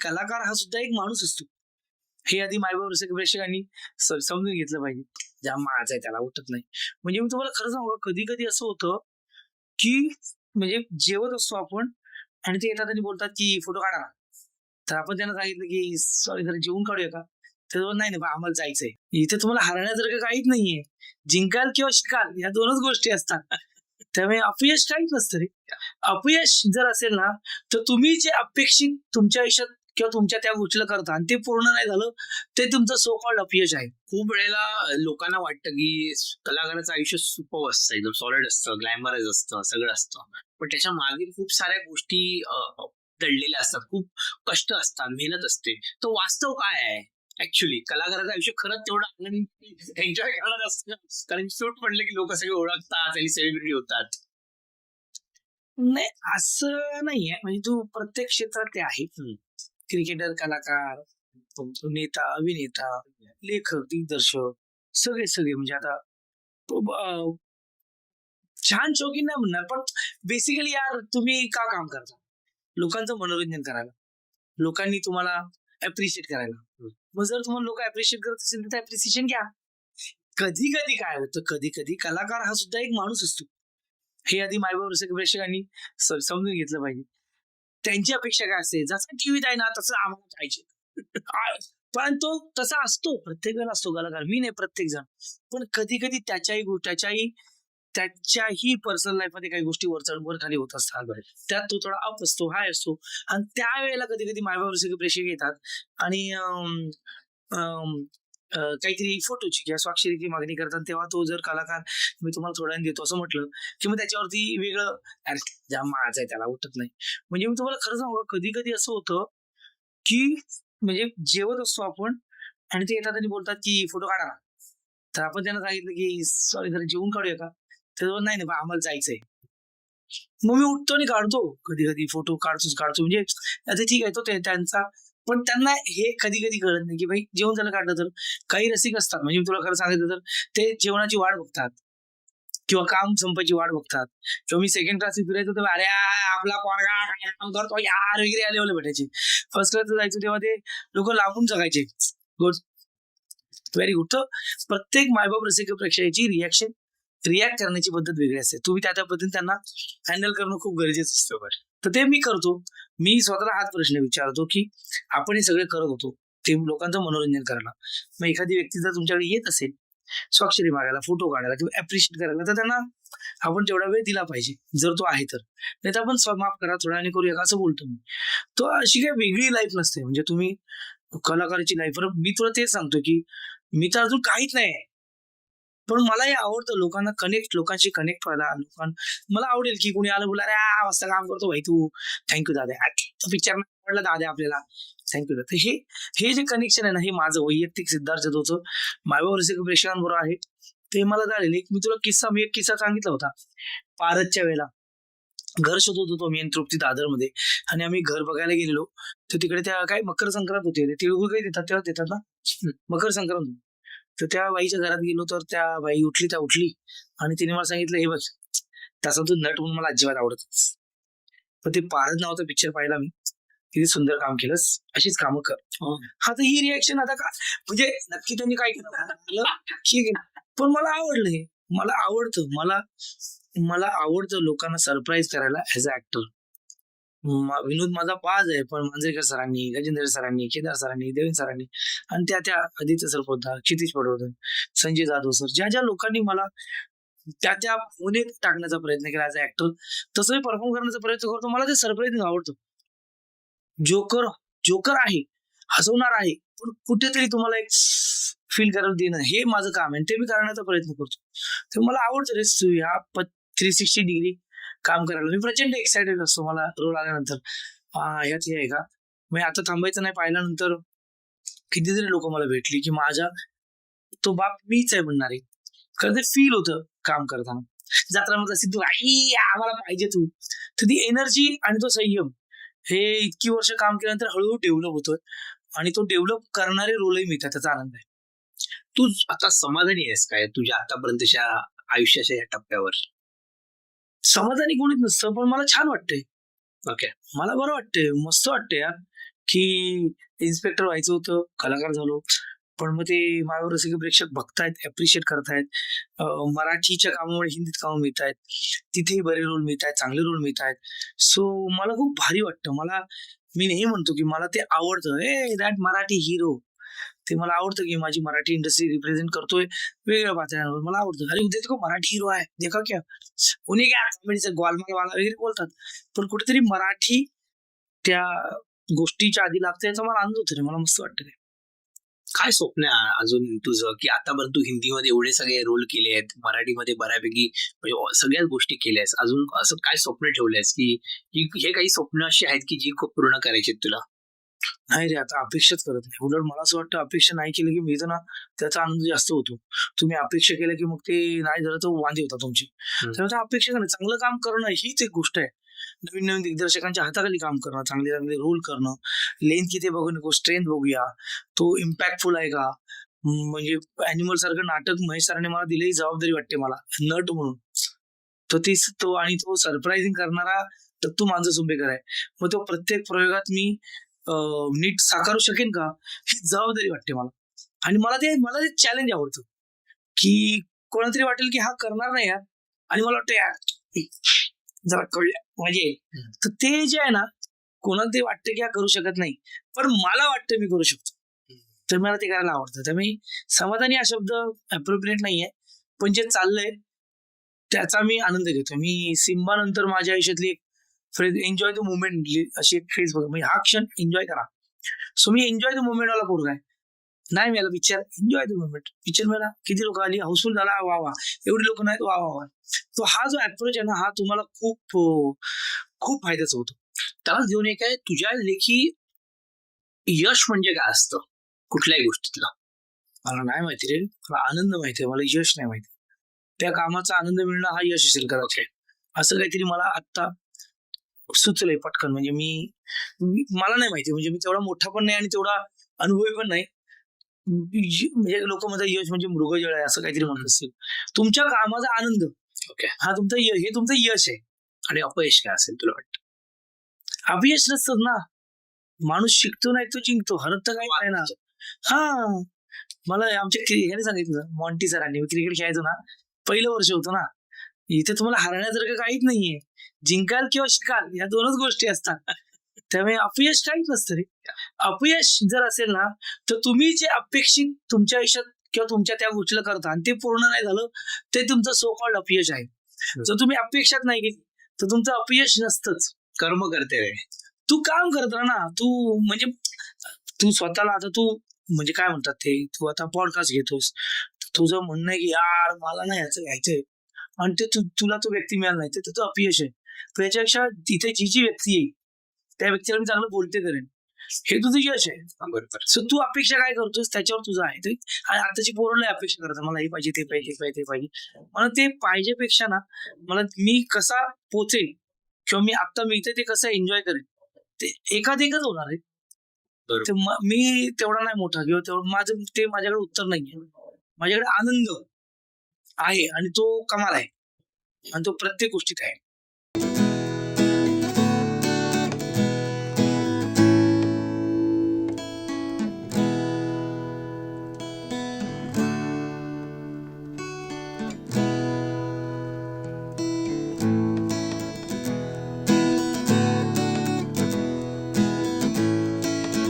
कलाकार हा सुद्धा एक माणूस असतो. हे आधी मायबाप प्रेक्षकांनी समजून घेतलं पाहिजे. ज्या माझा आहे त्याला उठत नाही. म्हणजे मी तुम्हाला खरं सांगू का, कधी-कधी असं होतं, की म्हणजे जेवत असतो आपण आणि ते येतात आणि बोलतात, की फोटो काढा ना. तर आपण त्यांना सांगितलं, की सॉरी जरा जेवून काढूया का? तर तो नाही, नाही बा आम्हाला जायचंय. इथे तुम्हाला हरण्यासारखं काहीच नाहीये. जिंकाल किंवा शिकाल या 2च गोष्टी असतात. त्यामुळे अपयश काहीच नसतं रे. अपयश जर असेल ना, तर तुम्ही जे अपेक्षित तुमच्या आयुष्यात किंवा तुमच्या त्या गोष्टीला करता आणि ते पूर्ण नाही झालं, ते तुमचं सो कॉल्ड अपयश आहे. खूप वेळेला लोकांना वाटतं की कलाकाराचं आयुष्य सुपर असतं, एकदम सॉलिड असतं, ग्लॅमरस असतं, सगळं असतं. पण त्याच्या मागे खूप साऱ्या गोष्टी दडलेल्या असतात, खूप कष्ट असतात, मेहनत असते. तर वास्तव काय आहे ऍक्च्युली? कलाकाराचं आयुष्य खरंच तेवढं एन्जॉय करणार असतं? कारण शूट म्हटलं की लोक सगळे ओळखतात आणि सेलिब्रिटी होतात. नाही, असं नाहीये. म्हणजे तू प्रत्येक क्षेत्रात ते आहे. क्रिकेटर, कलाकार, नेता, अभिनेता, लेखक, दिग्दर्शक सगळे म्हणजे आता छान शौकीन नाही म्हणणार, पण बेसिकली यार तुम्ही का काम करता? लोकांचं मनोरंजन करायला. लोकांनी तुम्हाला अप्रिशिएट करायला. मग जर तुम्हाला लोक अप्रिशिएट करत असेल तर अप्रिसिएशन घ्या. कधी-कधी काय होतं, कधी-कधी कलाकार हा सुद्धा एक माणूस असतो. हे आधी मायबाप प्रेक्षकांनी समजून घेतलं पाहिजे. त्यांची अपेक्षा काय असते, जसं टीव्हीत आहे ना तसं आम्हाला पाहिजे. पण तो तसा असतो, प्रत्येक वेळेला असतो कलाकार. मी नाही, प्रत्येक जण. पण कधी-कधी त्याच्याही पर्सनल लाईफ मध्ये काही गोष्टी वर खाली होत असतात. त्यात तो थोडा अप असतो, हाय असतो. आणि त्यावेळेला कधी-कधी मायबाप प्रेक्षक येतात आणि काहीतरी फोटोची किंवा स्वाक्षरीची मागणी करतात. तेव्हा तो जर कलाकार मी तुम्हाला थोड्या वेळाने देतो असं म्हटलं, की मग त्याच्यावरती वेगळं अरे ज्या माझा आहे त्याला उठत नाही. म्हणजे मी तुम्हाला खरं सांगू का, कधी-कधी असं होतं, की म्हणजे जेवत असतो आपण आणि ते येतात आणि बोलतात, की फोटो काढा ना. तर आपण त्यांना सांगितलं, की सॉरी जरा जेवून काढूया का? तर तो नाही, नाही बा आम्हाला जायचंय. मग मी उठतो आणि काढतो. कधी-कधी फोटो काढतो. म्हणजे आता ठीक आहे, तो त्यांचा. पण त्यांना हे कधी-कधी कळत नाही, की भाई जेवण झालं काढलं तर. काही रसिक असतात, म्हणजे मी तुला खरं सांगितलं तर ते जेवणाची वाट बघतात किंवा काम संपायची वाट बघतात. किंवा मी सेकंड क्लासने फिरायचो तर अरे आपला पोरगा काय काम करतो यार वगैरे या लेवलला भेटायचे. फर्स्ट क्लासला जायचो तेव्हा ते लोकं लांबून जगायचे. Good, very good. तर प्रत्येक मायबाप रसिक प्रेक्षकाची रिॲक्ट करण्याची पद्धत वेगळी असते. तुम्ही त्या पद्धतीने त्यांना हँडल करणं खूप गरजेचं असतं. तर ते मी करतो. मी स्वतःला हाच प्रश्न विचारतो, की आपण हे सगळे करत होतो ते लोकांचं मनोरंजन करायला. मग एखादी व्यक्ती जर तुमच्याकडे येत असेल स्वाक्षरी मागायला, फोटो काढायला किंवा अप्रिशिएट करायला, तर त्यांना आपण तेवढा वेळ दिला पाहिजे, जर तो आहे तर. नाही तर आपण माफ करा, थोड्या वेळाने करूया का असं बोलतो मी. तो अशी काही वेगळी लाईफ नसते. म्हणजे तुम्ही कलाकाराची लाईफ, मी तुला तेच सांगतो, की मी तर अजून काहीच नाही. पण मलाही आवडतं लोकांशी कनेक्ट व्हायला. मला आवडेल, की कोणी आलं बोलला, "अरे मस्त काम करतो भाई तू. थँक यू दादा. तो पिक्चर आवडला दादा आपल्याला. थँक यू दादा." हे हे जे कनेक्शन आहे ना, हे माझं वैयक्तिक सिद्धार्थ जाधवचं मायबाप रसिक प्रेक्षकांबरोबर आहे. ते मला झालेलं आहे. मी एक किस्सा सांगितला होता. पारदच्या वेळेला घर शोधत होतो मी आणि तृप्ती दादरमध्ये आणि आम्ही घर बघायला गेलेलो. तर तिकडे त्या काय मकर संक्रांत होती. ते तिळगुळ काही देतात तेव्हा देतात ना? मकर संक्रांत होती. तर त्या बाईच्या घरात गेलो तर त्या बाई उठली आणि तिने मला सांगितलं, "हे बघ, तसा तू नट म्हणून मला अजिबात आवडत नाहीस. पण ते पारद नावाचा पिक्चर पाहिला मी. किती सुंदर काम केलंस. अशीच कामं कर." हा, तर ही रिएक्शन आता का म्हणजे नक्की त्यांनी काय केलं मला ठीक आहे. पण मला आवडलं हे. मला आवडतं. मला आवडतं लोकांना सरप्राईज करायला ऍज अ ऍक्टर. विनोद माझा बाज आहे, पण मांजरेकर सरांनी, गजेंद्र सरांनी, केदार सरांनी, देवेंद्र सरांनी आणि त्या आदित्य सर होता, क्षितिज पडवळकर, संजय जाधव सर, ज्या लोकांनी मला त्या भूमिकेत टाकण्याचा प्रयत्न केला ऍज अ ऍक्टर, तसंही परफॉर्म करण्याचा प्रयत्न करतो. मला ते सरप्राईजिंग आवडतं. जोकर जोकर आहे, हसवणार आहे, पण कुठेतरी तुम्हाला एक फील करायला देणं हे माझं काम आहे. ते मी करण्याचा प्रयत्न करतो. तर मला आवडतं रे ह्या 360 डिग्री काम करायला. मी प्रचंड एक्सायटेड असतो मला रोल आल्यानंतर. ह्यात हे आहे का? मी आता थांबायचं नाही पाहिल्यानंतर कितीतरी लोक मला भेटली, की माझा तो बाप मीच आहे म्हणणारे. कारण ते फील होतं काम करताना. जत्रामध्ये सिद्धू आई आम्हाला पाहिजे तू. तर ती एनर्जी आणि तो संयम हे इतकी वर्ष काम केल्यानंतर हळूहळू डेव्हलप होतोय आणि तो डेव्हलप करणारे रोलही मिळतात. त्याचा आनंद आहे. तू आता समाधानी आहेस काय तुझ्या आतापर्यंतच्या आयुष्याच्या या टप्प्यावर? समाधानी कोणीच नसतं, पण मला छान वाटतंय. ओके. मला बरं वाटतंय, मस्त वाटतंय यार, की इन्स्पेक्टर व्हायचं होतं, कलाकार झालो. पण मग ते माझ्यावर सगळे प्रेक्षक बघतायत, ऍप्रिशिएट करतायत. मराठीच्या कामामुळे हिंदीत कामं मिळतायत. तिथेही बरे रोल मिळतायत, चांगले रोल मिळतायत. सो मला खूप भारी वाटतं. मी नेहमी म्हणतो की मला ते आवडतं. That Marathi hero. ते मला आवडतं की माझी मराठी इंडस्ट्री रिप्रेझेंट करतोय वेगवेगळ्या पातळ्यांवर. मला आवडतं. अरे उद्या देखो मराठी हिरो आहे, देखा क्या. उन्हें क्या कॉमेडीचं ग्वालमाल वाला वगैरे बोलतात. पण कुठेतरी मराठी त्या गोष्टीच्या आधी लागतं याचा मला आनंद होतो रे. मला मस्त वाटतं ते. काय स्वप्न आहे अजून तुझं, की आतापर्यंत तू हिंदीमध्ये एवढे सगळे रोल केले आहेत, मराठीमध्ये बऱ्यापैकी म्हणजे सगळ्याच गोष्टी केल्या आहेस, अजून असं काय स्वप्न ठेवलंयस की हे काही स्वप्न अशी आहेत की जी खूप पूर्ण करायची आहेत तुला? नाही रे, आता अपेक्षाच करत नाही. उलट मला असं वाटतं अपेक्षा नाही केली की मिळतं ना, त्याचा आनंद जास्त होतो. तुम्ही अपेक्षा केल्या की मग ते नाही झालं तर वांदे होतात तुमची. त्यामुळे अपेक्षा करणं, चांगलं काम करणं हीच एक गोष्ट आहे. नवीन नवीन दिग्दर्शकांच्या हाताखाली काम करणं, चांगले चांगले रोल करणं, लेंथ किती बघू नको, स्ट्रेंथ बघूया, तो इम्पॅक्टफुल आहे का. म्हणजे अॅनिमल सारखं नाटक महेश सरांनी मला दिलेली जबाबदारी वाटते मला, नट म्हणून. तो आणि तो सरप्राइझिंग करणारा दत्तू मांजरसुंबेकर आहे. मग तो प्रत्येक प्रयोगात मी नीट साकारू शकेन का, ही जबाबदारी वाटते मला. आणि मला ते चॅलेंज आवडतं, की कोणाला तरी वाटेल की हा करणार नाही यार, आणि मला वाटतं यार जरा कळलं मजा येईल. तर ते जे आहे ना, कोणाला ते वाटतं की हा करू शकत नाही, पण मला वाटतं मी करू शकतो. तर मला ते करायला आवडतं. त्यामुळे समाधानी हा शब्द अप्रोप्रिएट नाहीये, पण जे चाललंय त्याचा मी आनंद घेतो. मी सिम्बा नंतर माझ्या आयुष्यातली एक फ्रेज, एन्जॉय द मुवमेंट, अशी एक फ्रेज बघा. म्हणजे हा क्षण एन्जॉय करा. So me enjoy the movement वाला पोरगा आहे. नाही मिळाला picture, enjoy the movement. Picture मिळाला, किती लोक आली, हाऊसफुल झाला, वा वा. एवढी लोक नाहीत, वा वा वा. तो हा जो अप्रोच आहे ना, हा तुम्हाला खूप खूप फायद्याचा होतो. त्यालाच घेऊन एक आहे, तुझ्या लेखी यश म्हणजे काय असतं कुठल्याही गोष्टीतलं? मला नाही माहिती रे. मला आनंद माहिती आहे, मला यश नाही माहिती. त्या कामाचा आनंद मिळणं हा यश असेल कदाचित. असं काहीतरी मला आत्ता सुचलंय पटकन. म्हणजे मला नाही माहिती. म्हणजे मी तेवढा मोठा पण नाही आणि तेवढा अनुभवी पण नाही. म्हणजे लोक म्हणतात यश म्हणजे मृगजळ आहे, असं काहीतरी म्हणत असतील. तुमच्या कामाचा आनंद, ओके. हा हे तुमचं यश आहे. आणि अपयश काय असेल तुला वाटतं? अपयश नसतं ना. माणूस शिकतो नाही तो जिंकतो, हरत तर काही नाही ना. हा, मला आमच्या ह्याने सांगितलं, मॉन्टी सरांनी. मी क्रिकेट खेळायचो ना, पहिलं वर्ष होतं ना, इथे तुम्हाला हरण्यासारखं काहीच नाहीये. जिंकाल किंवा शिकाल या दोनच गोष्टी असतात. त्यामुळे अपयश काहीच नसतं रे. अपयश जर असेल ना, तर तुम्ही जे अपेक्षित तुमच्या आयुष्यात किंवा तुमच्या त्या गोष्टीला करता आणि ते पूर्ण नाही झालं, ते तुमचं सो कॉल्ड अपयश आहे. जर तुम्ही अपेक्षाच नाही केली तर तुमचं अपयश नसतंच. कर्म करते रे. तू काम करत राहा ना. म्हणजे तू स्वतःला, आता तू म्हणजे काय म्हणतात ते, तू आता पॉडकास्ट घेतोस, तुझं म्हणणं आहे की यार मला ना ह्याचं घ्यायचंय, आणि ते तुला तो व्यक्ती मिळाला नाही, तर तुझं अपयश आहे. त्याच्यापेक्षा तिथे जी व्यक्ती येईल त्या व्यक्तीला मी चांगलं बोलते करेन, हे तुझं यश आहे. बरोबर. सो तू अपेक्षा काय करतोस त्याच्यावर तुझं आहे. आणि आताची पोरं लय अपेक्षा करतात, मला हे पाहिजे, ते पाहिजे, ते पाहिजे. मला ते पाहिजेपेक्षा ना, मला मी कसा पोचेल किंवा मी आता मिळते ते कसं एन्जॉय करेन, ते एकाच होणार आहे. बरोबर. मी तेवढा नाही मोठा किंवा तेवढं माझ्याकडे उत्तर नाहीये. माझ्याकडे आनंद आहे आणि तो कमाल आहे आणि तो प्रत्येक गोष्टीत आहे.